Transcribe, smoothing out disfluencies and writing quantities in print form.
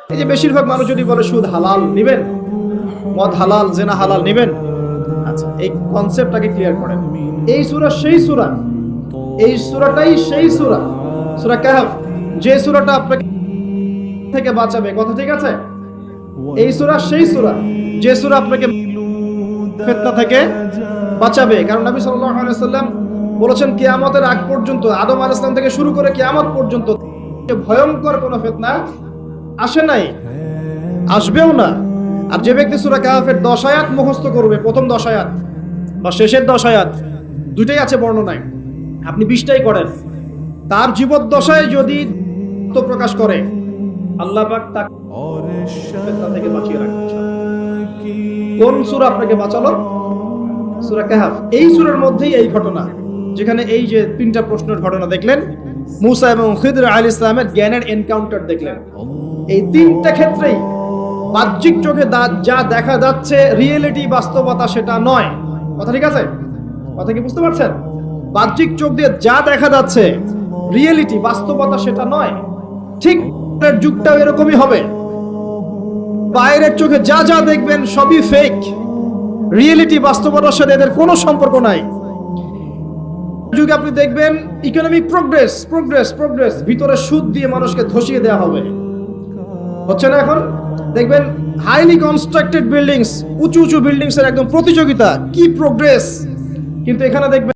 এই যে বেশিরভাগ মানুষ যদি বলে সুদ হালাল নিবেন, মদ হালাল, জেনা হালাল নিবেন, আচ্ছা এই কনসেপ্টটাকে ক্লিয়ার করেন। এই সূরা সেই সূরা, এই সূরাটাই সেই সূরা, সূরা কাহফ, যে সূরাটা আপনাকে থেকে বাঁচাবে। কথা ঠিক আছে? এই সূরা সেই সূরা, যে সূরা আপনাকে ফিতনা থেকে বাঁচাবে। কারণ নবী সাল্লাল্লাহু আলাইহি ওয়াসাল্লাম বলেছেন কিয়ামতের আগ পর্যন্ত, আদম আলাইহিস সালাম থেকে শুরু করে কিয়ামত পর্যন্ত ভয়ঙ্কর কোনো ফিতনা আসে নাই, আসবেও না। আর যে ব্যক্তি সূরা কাহফের 10 আয়াত মুখস্থ করবে, প্রথম 10 আয়াত বা শেষের 10 আয়াত, দুইটাই আছে বর্ণনায়, আপনি 20টাই করেন, তার জীবদ্দশায় যদি প্রকাশ করে আল্লাহ পাক তাকে ফিতনা থেকে বাঁচিয়ে রাখবে। কোন সূরা আপনাকে বাঁচালো? সূরা কাহফ। এই সূরার মধ্যেই এই ঘটনা, যেখানে এই যে তিনটা প্রশ্নের ঘটনা দেখলেন, মূসা এবং খিদর আলাইহিস সালামের জ্ঞানের এনকাউন্টার দেখলেন। এই তিনটা ক্ষেত্রেই বাহ্যিক চোখে যা দেখা যাচ্ছে রিয়েলিটি, বাস্তবতা সেটা নয়। কথা ঠিক আছে? কথা কি বুঝতে পারছেন? বাহ্যিক চোখ দিয়ে যা দেখা যাচ্ছে রিয়েলিটি, বাস্তবতা সেটা নয়। ঠিক যুগটাও এরকমই হবে। বাইরের চোখে যা যা দেখবেন সবই ফেক, রিয়েলিটি, বাস্তবতার সাথে এদের কোনো সম্পর্ক নাই। যুগে আপনি দেখবেন ইকোনমিক প্রোগ্রেস প্রোগ্রেস প্রোগ্রেস, ভিতরে সুদ দিয়ে মানুষকে ধসিয়ে দেওয়া হবে, হচ্ছে না? এখন দেখবেন হাইলি কনস্ট্রাক্টেড বিল্ডিংস, উঁচু উঁচু বিল্ডিংস এর একদম প্রতিযোগিতা, কি প্রোগ্রেস। কিন্তু এখানে দেখবেন